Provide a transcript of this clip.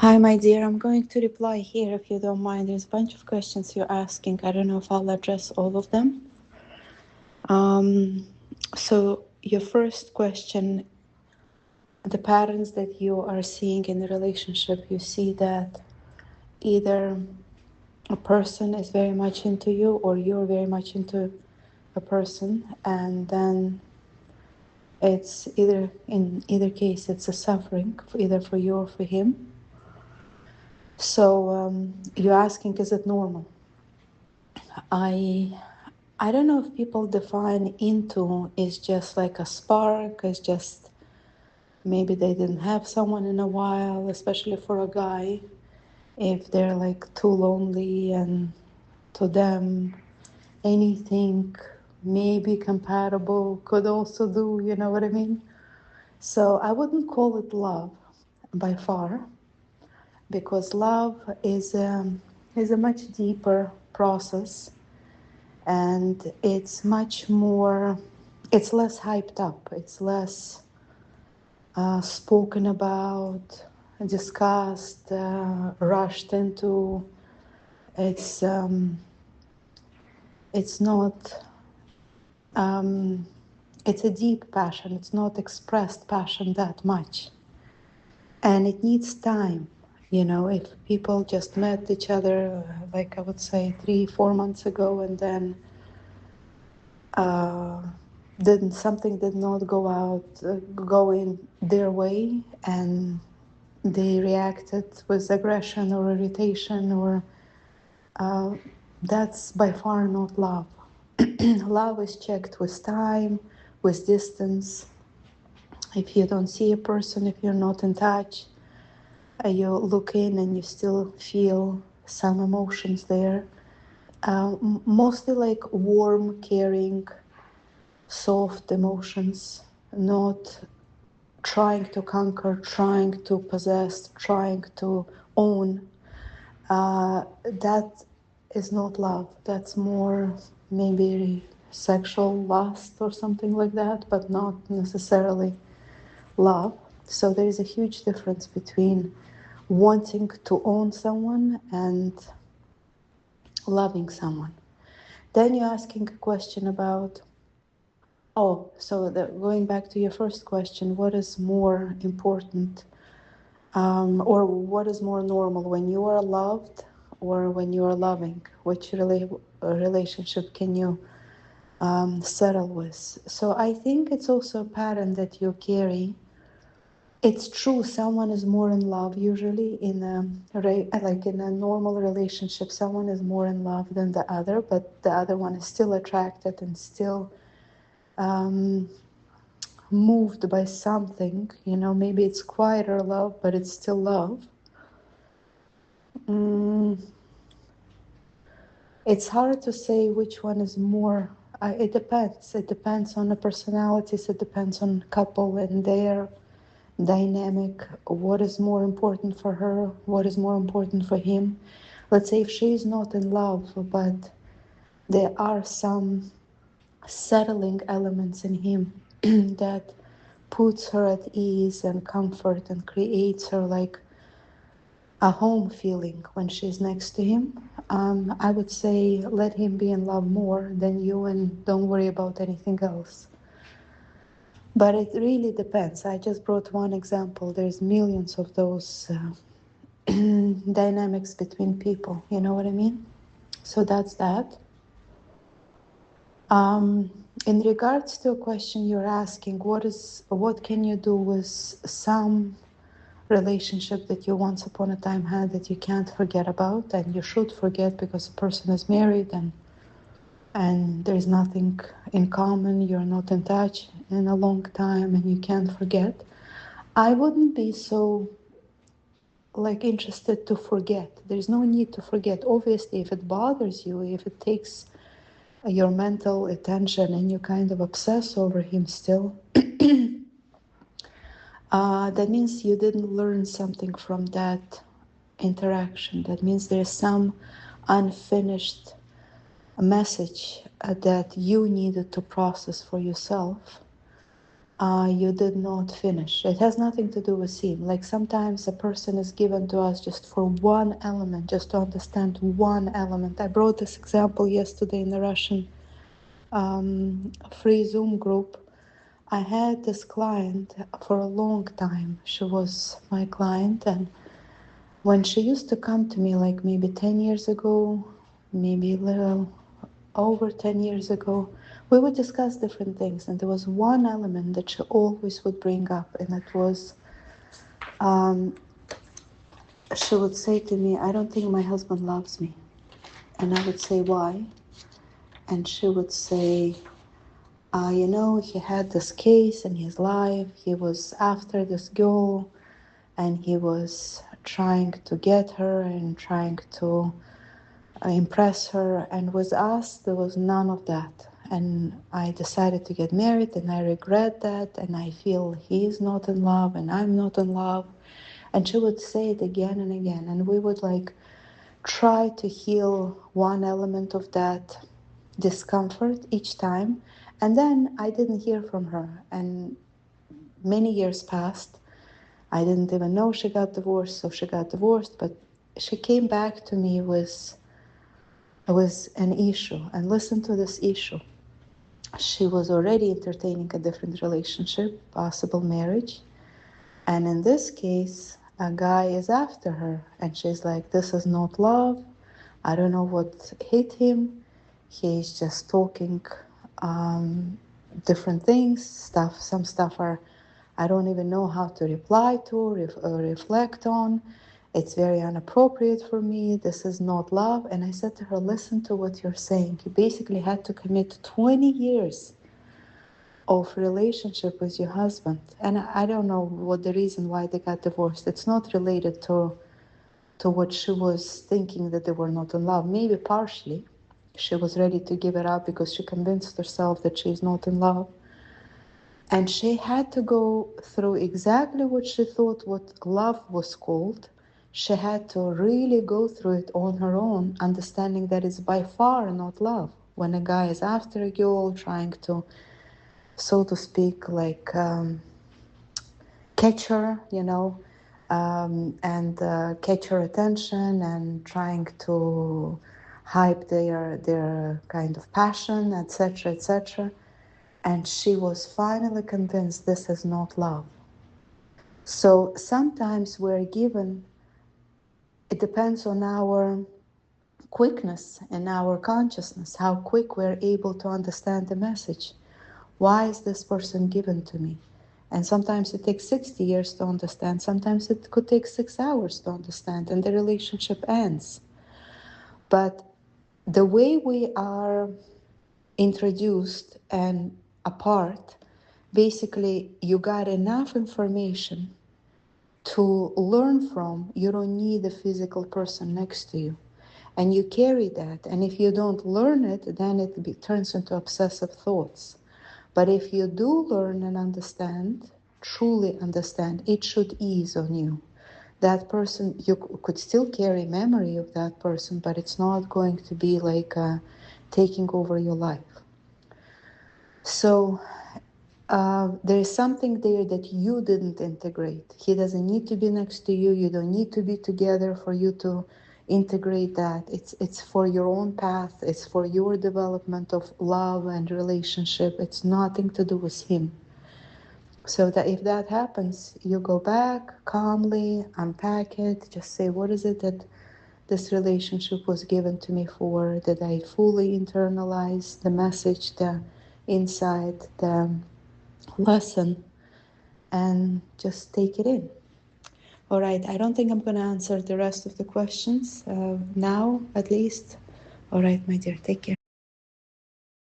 Hi, my dear. I'm going to reply here if you don't mind. There's a bunch of questions you're asking. I don't know if I'll address all of them. Um, your first question, the patterns that you are seeing in the relationship, you see that either a person is very much into you or you're very much into a person, and then it's in either case, it's a suffering, either for you or for him. So you're asking, is it normal? I I don't know if people define into is just like a spark, is just maybe they didn't have someone in a while, especially for a guy, if they're like too lonely and to them anything maybe compatible could also do, you know what I mean? So I wouldn't call it love by far, because love is a much deeper process, and it's much more, it's less hyped up, it's less spoken about, discussed, rushed into. It's not it's a deep passion, it's not expressed passion that much, and it needs time. You know, if people just met each other, like I would say 3-4 months ago, and then uh, didn't something did not go in their way, and they reacted with aggression or irritation, or uh, that's by far not love. Love is checked with time, with distance. If you don't see a person, if you're not in touch, you look in and you still feel some emotions there. Mostly like warm, caring, soft emotions, not trying to conquer, trying to possess, trying to own. That is not love. That's more maybe sexual lust or something like that, but not necessarily love. So there is a huge difference between wanting to own someone and loving someone. Then you're asking a question about, going back to your first question, what is more important, or what is more normal, when you are loved or when you are loving? Which relationship can you settle with? So I think it's also a pattern that you carry. It's true, someone is more in love usually in like in a normal relationship. Someone is more in love than the other, but the other one is still attracted and still um, moved by something. You know, maybe it's quieter love, but it's still love. Mm, it's hard to say which one is more. It depends. It depends on the personalities. It depends on couple and their dynamic. What is more important for her? What is more important for him? Let's say if she's not in love, but there are some settling elements in him that puts her at ease and comfort and creates her like a home feeling when she's next to him. I would say let him be in love more than you, and don't worry about anything else. But it really depends. I just brought one example. There's millions of those dynamics between people. You know what I mean? So that's that. Um, in regards to a question you're asking, what can you do with some relationship that you once upon a time had that you can't forget about, and you should forget because the person is married, and there's nothing in common, you're not in touch in a long time and you can't forget. I wouldn't be so like interested to forget. There's no need to forget. Obviously, if it bothers you, if it takes your mental attention and you kind of obsess over him still, that means you didn't learn something from that interaction. That means there's some unfinished message that you needed to process for yourself. you did not finish. It has nothing to do with him. Like sometimes a person is given to us just for one element, just to understand one element. I brought this example yesterday in the Russian free Zoom group. I had this client for a long time. She was my client, and when she used to come to me, like maybe 10 years ago, maybe a little over 10 years ago, we would discuss different things. And there was one element that she always would bring up, and it was um, she would say to me, I don't think my husband loves me. And I would say, why? And she would say, he had this case in his life. He was after this girl, and he was trying to get her and trying to impress her. And with us, there was none of that. And I decided to get married, and I regret that. And I feel he's not in love, and I'm not in love. And she would say it again and again. And we would try to heal one element of that discomfort each time. And then I didn't hear from her. And many years passed. I didn't even know she got divorced, so she got divorced. But she came back to me with an issue. And listen to this issue. She was already entertaining a different relationship, possible marriage. And in this case, a guy is after her. And she's like, this is not love. I don't know what hit him. He's just talking different things, some stuff I don't even know how to reply to, reflect on. It's very inappropriate for me. This is not love. And I said to her, listen to what you're saying. You basically had to commit 20 years of relationship with your husband. And I don't know what the reason why they got divorced. It's not related to what she was thinking, that they were not in love. Maybe partially. She was ready to give it up because she convinced herself that she's not in love. And she had to go through exactly what she thought what love was called. She had to really go through it on her own, understanding that it's by far not love. When a guy is after a girl, trying to, so to speak, catch her, and catch her attention and trying to hype their kind of passion, etc., etc. And she was finally convinced this is not love. So sometimes we're given, it depends on our quickness and our consciousness, how quick we're able to understand the message. Why is this person given to me? And sometimes it takes 60 years to understand. Sometimes it could take 6 hours to understand, and the relationship ends. But the way we are introduced and apart, basically you got enough information to learn from. You don't need a physical person next to you. And you carry that. And if you don't learn it, then it turns into obsessive thoughts. But if you do learn and understand, truly understand, it should ease on you. That person, you could still carry memory of that person, but it's not going to be taking over your life. So there is something there that you didn't integrate. He doesn't need to be next to you. You don't need to be together for you to integrate that. It's for your own path. It's for your development of love and relationship. It's nothing to do with him. So that if that happens, you go back calmly, unpack it, just say, what is it that this relationship was given to me for? Did I fully internalize the message, the insight, the lesson, and just take it in? All right, I don't think I'm going to answer the rest of the questions now, at least. All right, my dear, take care.